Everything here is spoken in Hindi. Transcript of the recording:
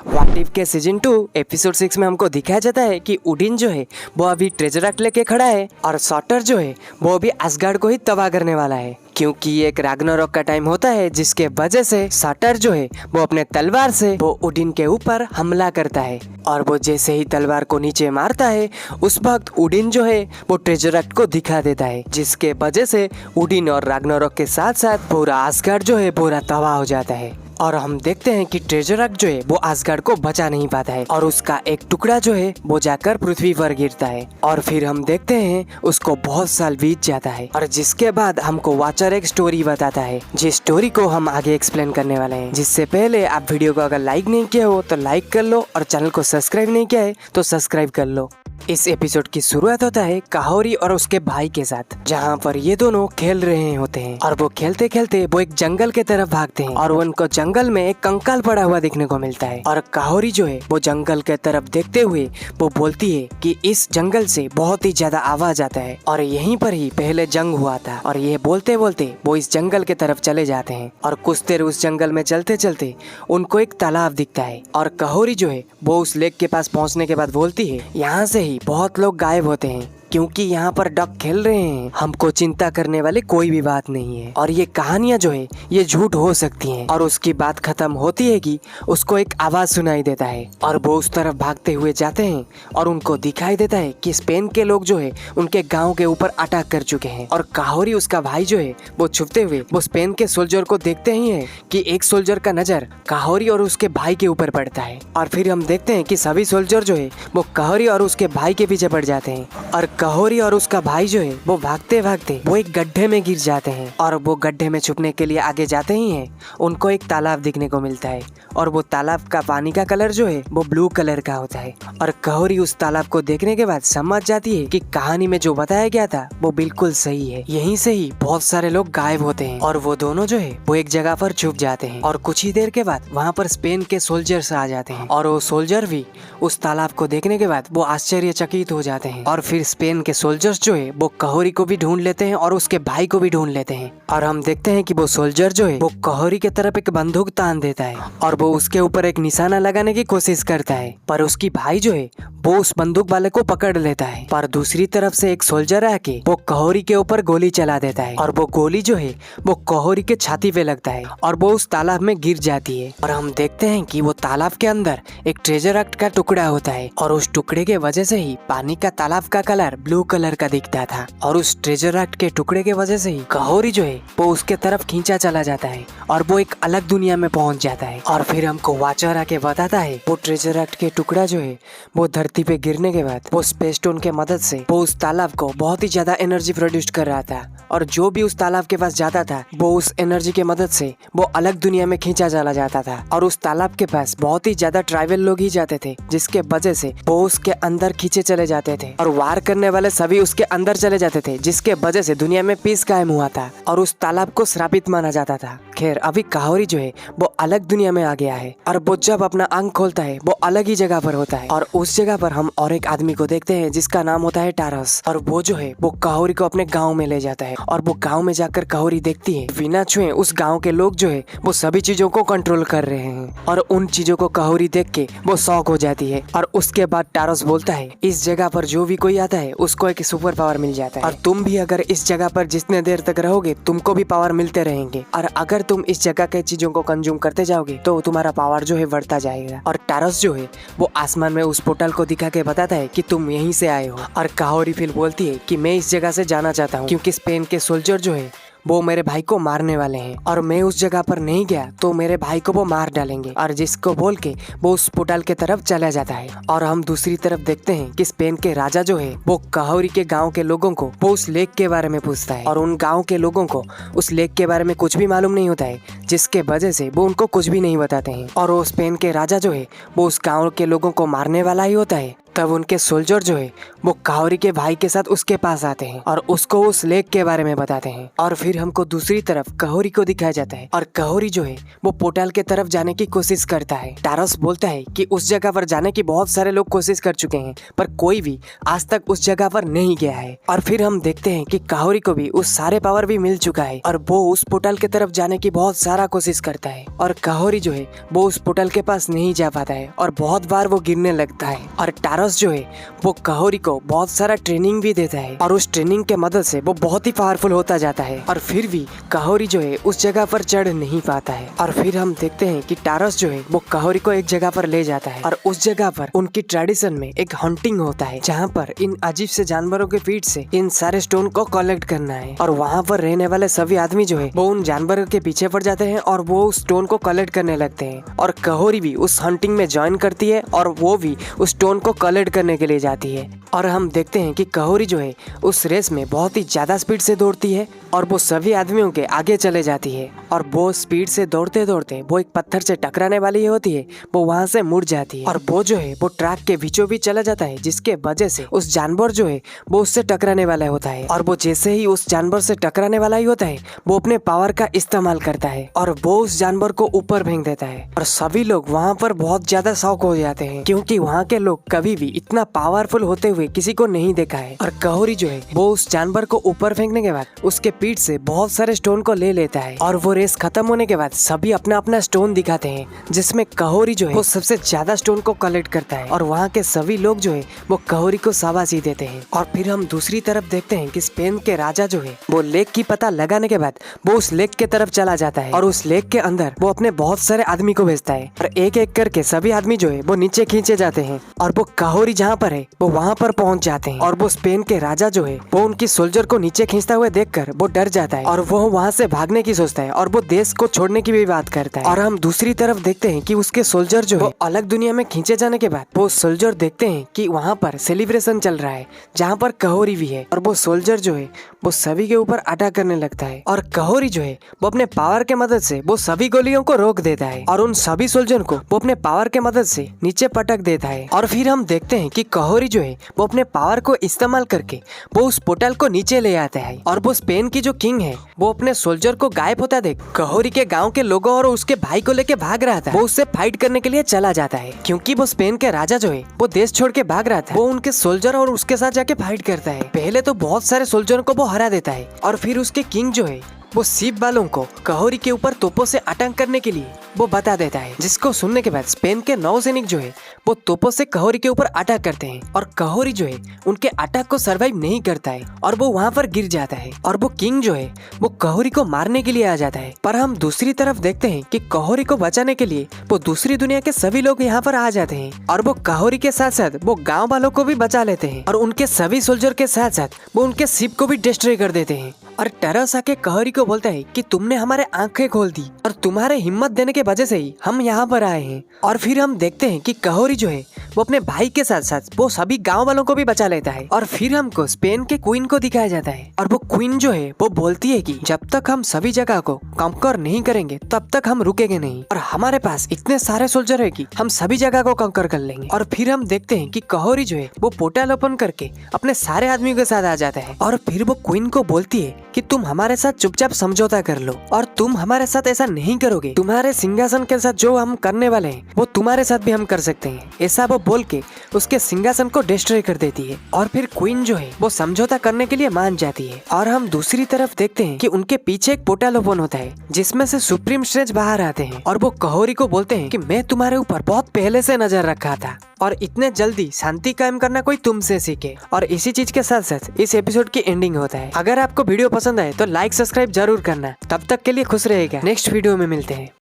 व्हाट इफ के सीजन 2 एपिसोड 6 में हमको दिखाया जाता है कि ओडिन जो है वो अभी ट्रेजर लेके खड़ा है और सॉटर जो है वो अभी असगार्ड को ही तबाह करने वाला है, क्योंकि ये एक राग्नारोक का टाइम होता है जिसके वजह से सॉटर जो है वो अपने तलवार से वो ओडिन के ऊपर हमला करता है। और वो जैसे ही तलवार को नीचे मारता है उस वक्त ओडिन जो है वो ट्रेजर को दिखा देता है, जिसके वजह से ओडिन और राग्नारोक के साथ साथ पूरा असगार्ड जो है पूरा तबाह हो जाता है। और हम देखते हैं कि ट्रेजर जो है वो असगार्ड को बचा नहीं पाता है और उसका एक टुकड़ा जो है वो जाकर पृथ्वी पर गिरता है। और फिर हम देखते हैं उसको बहुत साल बीत जाता है और जिसके बाद हमको वाचर एक स्टोरी बताता है, जिस स्टोरी को हम आगे एक्सप्लेन करने वाले हैं। जिससे पहले आप वीडियो को अगर लाइक नहीं किया हो तो लाइक कर लो और चैनल को सब्सक्राइब नहीं किया है तो सब्सक्राइब कर लो। इस एपिसोड की शुरुआत होता है काहोरी और उसके भाई के साथ, जहाँ पर ये दोनों खेल रहे होते हैं और वो खेलते खेलते वो एक जंगल के तरफ भागते हैं और उनको जंगल में एक कंकाल पड़ा हुआ देखने को मिलता है। और काहोरी जो है वो जंगल के तरफ देखते हुए वो बोलती है कि इस जंगल से बहुत ही ज्यादा आवाज आता है और यहीं पर ही पहले जंग हुआ था। और ये बोलते बोलते वो इस जंगल के तरफ चले जाते हैं और कुछ देर उस जंगल में चलते चलते उनको एक तालाब दिखता है और काहोरी जो है वो उस लेक के पास पहुंचने के बाद बोलती है यहाँ से ही बहुत लोग गायब होते हैं क्योंकि यहाँ पर डक खेल रहे हैं, हमको चिंता करने वाली कोई भी बात नहीं है और ये कहानियां जो है ये झूठ हो सकती हैं। और उसकी बात खत्म होती है कि उसको एक आवाज सुनाई देता है और वो उस तरफ भागते हुए जाते हैं और उनको दिखाई देता है कि स्पेन के लोग जो है उनके गाँव के ऊपर अटैक कर चुके हैं। और काहोरी उसका भाई जो है वो छुपते हुए वो स्पेन के सोल्जर को देखते ही है कि एक सोल्जर का नजर काहोरी और उसके भाई के ऊपर पड़ता है। और फिर हम देखते हैं कि सभी सोल्जर जो है वो काहोरी और उसके भाई के पीछे पड़ जाते हैं और काहोरी और उसका भाई जो है वो भागते भागते वो एक गड्ढे में गिर जाते हैं। और वो गड्ढे में छुपने के लिए आगे जाते ही हैं उनको एक तालाब दिखने को मिलता है और वो तालाब का पानी का कलर जो है वो ब्लू कलर का होता है। और काहोरी उस तालाब को देखने के बाद समझ जाती है कि कहानी में जो बताया गया था वो बिल्कुल सही है। यहीं से ही बहुत सारे लोग गायब होते हैं और वो दोनों जो है वो एक जगह पर छुप जाते हैं और कुछ ही देर के बाद वहाँ पर स्पेन के सोल्जर्स आ जाते हैं और वो सोल्जर भी उस तालाब को देखने के बाद वो आश्चर्यचकित हो जाते हैं। और फिर स्पेन के सोल्जर्स जो है वो काहोरी को भी ढूंढ लेते हैं और उसके भाई को भी ढूंढ लेते हैं। और हम देखते हैं कि वो सोल्जर जो है वो काहोरी की तरफ एक बंदूक तान देता है और वो उसके ऊपर एक निशाना लगाने की कोशिश करता है, पर उसकी भाई जो है वो उस बंदूक वाले को पकड़ लेता है। पर दूसरी तरफ से एक सोल्जर आके वो काहोरी के ऊपर गोली चला देता है और वो गोली जो है वो काहोरी के छाती पे लगता है और वो उस तालाब में गिर जाती है। और हम देखते हैं कि वो तालाब के अंदर एक ट्रेजर एक्ट का टुकड़ा होता है और उस टुकड़े के वजह से ही पानी का तालाब का कलर ब्लू कलर का दिखता था। और उस ट्रेजर एक्ट के टुकड़े के वजह से ही काहोरी जो है वो उसके तरफ खींचा चला जाता है और वो एक अलग दुनिया में पहुंच जाता है। और फिर हमको वाचर आके बताता है वो ट्रेजर एक्ट के टुकड़ा जो है वो धरती पे गिरने के बाद वो स्पेस स्टोन के मदद से वो उस तालाब को बहुत ही ज्यादा एनर्जी प्रोड्यूस कर रहा था और जो भी उस तालाब के पास जाता था वो उस एनर्जी के मदद से वो अलग दुनिया में खींचा चला जाता था। और उस तालाब के पास बहुत ही ज्यादा ट्राइबल लोग ही जाते थे, जिसके वजह से वो उसके अंदर खींचे चले जाते थे और वार करने वाले सभी उसके अंदर चले जाते थे, जिसके वजह से दुनिया में पीस कायम हुआ था और उस तालाब को श्रापित माना जाता था। खैर अभी काहोरी जो है वो अलग दुनिया में आ गया है और वो जब अपना आंख खोलता है वो अलग ही जगह पर होता है और उस जगह पर हम और एक आदमी को देखते हैं जिसका नाम होता है टारस। और वो जो है वो काहोरी को अपने गाँव में ले जाता है और वो गाँव में जाकर काहोरी देखती है बिना छुए उस गाँव के लोग जो है वो सभी चीजों को कंट्रोल कर रहे हैं और उन चीजों को काहोरी देख के वो शॉक हो जाती है। और उसके बाद टारस बोलता है इस जगह पर जो भी कोई आता है उसको एक सुपर पावर मिल जाता है और तुम भी अगर इस जगह पर जितने देर तक रहोगे तुमको भी पावर मिलते रहेंगे और अगर तुम इस जगह के चीजों को कंज्यूम करते जाओगे तो तुम्हारा पावर जो है बढ़ता जाएगा। और टारस जो है वो आसमान में उस पोर्टल को दिखा के बताता है कि तुम यहीं से आए हो। और काहोरी फिर बोलती है कि मैं इस जगह से जाना चाहता हूँ क्योंकि स्पेन के सोल्जर जो है वो मेरे भाई को मारने वाले हैं और मैं उस जगह पर नहीं गया तो मेरे भाई को वो मार डालेंगे। और जिसको बोल के वो उस पोर्टल के तरफ चला जाता है। और हम दूसरी तरफ देखते हैं कि स्पेन के राजा जो है वो काहोरी के गांव के लोगों को वो उस लेक के बारे में पूछता है और उन गांव के लोगों को उस लेक के बारे में कुछ भी मालूम नहीं होता है, जिसके वजह से वो उनको कुछ भी नहीं बताते हैं। और वो स्पेन के राजा जो है वो उस गाँव के लोगों को मारने वाला ही होता है तब उनके सोल्जर जो है वो काहोरी के भाई के साथ उसके पास आते हैं और उसको उस लेक के बारे में बताते हैं। और फिर हमको दूसरी तरफ काहोरी को दिखाया जाता है और काहोरी जो है वो पोर्टल के तरफ जाने की कोशिश करता है। टारस बोलता है कि उस जगह पर जाने की बहुत सारे लोग कोशिश कर चुके हैं पर कोई भी आज तक उस जगह पर नहीं गया है। और फिर हम देखते हैं कि काहोरी को भी उस सारे पावर भी मिल चुका है और वो उस पोर्टल के तरफ जाने की बहुत सारा कोशिश करता है और काहोरी जो है वो उस पोर्टल के पास नहीं जा पाता है और बहुत बार वो गिरने लगता है। और टारस जो है वो काहोरी को बहुत सारा ट्रेनिंग भी देता है और उस ट्रेनिंग के मदद से वो बहुत ही पावरफुल होता जाता है और फिर भी काहोरी जो है उस जगह पर चढ़ नहीं पाता है। और फिर हम देखते हैं कि टारस जो है वो काहोरी को एक जगह पर ले जाता है और उस जगह पर उनकी ट्रेडिशन में एक हंटिंग होता है जहाँ पर इन अजीब से जानवरों के फीट से इन सारे स्टोन को कलेक्ट करना है। और वहाँ पर रहने वाले सभी आदमी जो है वो उन जानवरों के पीछे पड़ जाते हैं और वो उस स्टोन को कलेक्ट करने लगते हैं और काहोरी भी उस हंटिंग में ज्वाइन करती है और वो भी उस स्टोन को कलेक्ट करने के लिए जाती है। और हम देखते हैं कि काहोरी जो है उस रेस में बहुत ही ज्यादा स्पीड से दौड़ती है और वो सभी आदमियों के आगे चले जाती है और वो स्पीड से दौड़ते दौड़ते वो एक पत्थर से टकराने वाली होती है, वो वहां से मुड़ जाती है और वो जो है वो ट्रैक के बीचों बीच चला जाता है जिसके वजह से उस जानवर जो है वो उससे टकराने वाला होता है। और वो जैसे ही उस जानवर से टकराने वाला ही होता है वो अपने पावर का इस्तेमाल करता है और वो उस जानवर को ऊपर फेंक देता है और सभी लोग वहाँ पर बहुत ज्यादा शॉक हो जाते हैं क्योंकि वहाँ के लोग कभी भी इतना पावरफुल होते हुए किसी को नहीं देखा है। और काहोरी जो है वो उस जानवर को ऊपर फेंकने के बाद उसके पीठ से बहुत सारे स्टोन को ले लेता है और वो रेस खत्म होने के बाद सभी अपना अपना स्टोन दिखाते हैं जिसमें काहोरी जो है वो सबसे ज्यादा स्टोन को कलेक्ट करता है और वहाँ के सभी लोग जो है वो काहोरी को शाबाशी देते हैं। और फिर हम दूसरी तरफ देखते हैं कि स्पेन के राजा जो है वो लेक की पता लगाने के बाद वो उस लेक के तरफ चला जाता है और उस लेक के अंदर वो अपने बहुत सारे आदमी को भेजता है और एक एक करके सभी आदमी जो है वो नीचे खींचे जाते हैं और वो काहोरी जहाँ पर है वो वहाँ पर पहुँच जाते हैं। और वो स्पेन के राजा जो है वो उनकी सोल्जर को नीचे खींचता हुए देखकर वो डर जाता है और वो वहाँ से भागने की सोचता है और वो देश को छोड़ने की भी बात करता है। और हम दूसरी तरफ देखते हैं कि उसके सोल्जर जो है अलग दुनिया में खींचे जाने के बाद वो सोल्जर देखते हैं कि वहाँ पर सेलिब्रेशन चल रहा है जहाँ पर काहोरी भी है और वो सोल्जर जो है वो सभी के ऊपर अटैक करने लगता है और काहोरी जो है वो अपने पावर के मदद से वो सभी गोलियों को रोक देता है और उन सभी सोल्जर को वो अपने पावर के मदद से नीचे पटक देता है। और फिर हम देखते हैं कि काहोरी जो है वो अपने पावर को इस्तेमाल करके वो उस पोर्टल को नीचे ले आता है और वो स्पेन की जो किंग है वो अपने सोल्जर को गायब होता देख काहोरी के गांव के लोगों और उसके भाई को लेके भाग रहा था। वो उससे फाइट करने के लिए चला जाता है क्योंकि वो स्पेन के राजा जो है वो देश छोड़ के भाग रहा था। वो उनके सोल्जर और उसके साथ जाके फाइट करता है। पहले तो बहुत सारे सोल्जरों को वो हरा देता है और फिर उसके किंग जो है वो शिप वालों को काहोरी के ऊपर तोपों से अटैक करने के लिए वो बता देता है जिसको सुनने के बाद स्पेन के नौसैनिक जो है वो तोपों से काहोरी के ऊपर अटैक करते हैं और काहोरी जो है उनके अटैक को सरवाइव नहीं करता है और वो वहाँ पर गिर जाता है और वो किंग जो है वो काहोरी को मारने के लिए आ जाता है। पर हम दूसरी तरफ देखते हैं कि काहोरी को बचाने के लिए वो दूसरी दुनिया के सभी लोग यहाँ पर आ जाते हैं और वो काहोरी के साथ साथ वो गाँव वालों को भी बचा लेते हैं और उनके सभी सोल्जर के साथ साथ वो उनके शिप को भी डिस्ट्रॉय कर देते हैं। और टारस आके काहोरी को बोलता है कि तुमने हमारे आंखें खोल दी और तुम्हारे हिम्मत देने के वजह से ही हम यहाँ पर आए हैं। और फिर हम देखते हैं कि काहोरी जो है वो अपने भाई के साथ साथ वो सभी गांव वालों को भी बचा लेता है। और फिर हमको स्पेन के क्वीन को दिखाया जाता है और वो क्वीन जो है वो बोलती है कि जब तक हम सभी जगह को कंकर नहीं करेंगे तब तक हम रुकेंगे नहीं और हमारे पास इतने सारे सोल्जर है कि हम सभी जगह को कंकर कर लेंगे। और फिर हम देखते हैं कि काहोरी जो है वो पोर्टल ओपन करके अपने सारे आदमियों के साथ आ जाता है और फिर वो क्वीन को बोलती है कि तुम हमारे साथ चुपचाप समझौता कर लो और तुम हमारे साथ ऐसा नहीं करोगे, तुम्हारे सिंहासन के साथ जो हम करने वाले हैं वो तुम्हारे साथ भी हम कर सकते हैं। ऐसा वो बोल के उसके सिंहासन को डिस्ट्रॉय कर देती है और फिर क्वीन जो है वो समझौता करने के लिए मान जाती है। और हम दूसरी तरफ देखते हैं कि उनके पीछे एक पोर्टल ओपन होता है जिसमें से सुप्रीम स्ट्रेच बाहर आते हैं और वो काहोरी को बोलते हैं कि मैं तुम्हारे ऊपर बहुत पहले से नजर रखा था और इतने जल्दी शांति कायम करना कोई तुमसे सीखे। और इसी चीज के साथ साथ इस एपिसोड की एंडिंग होता है। अगर आपको वीडियो पसंद आए तो लाइक सब्सक्राइब जरूर करना। तब तक के लिए खुश रहेगा। नेक्स्ट वीडियो में मिलते हैं।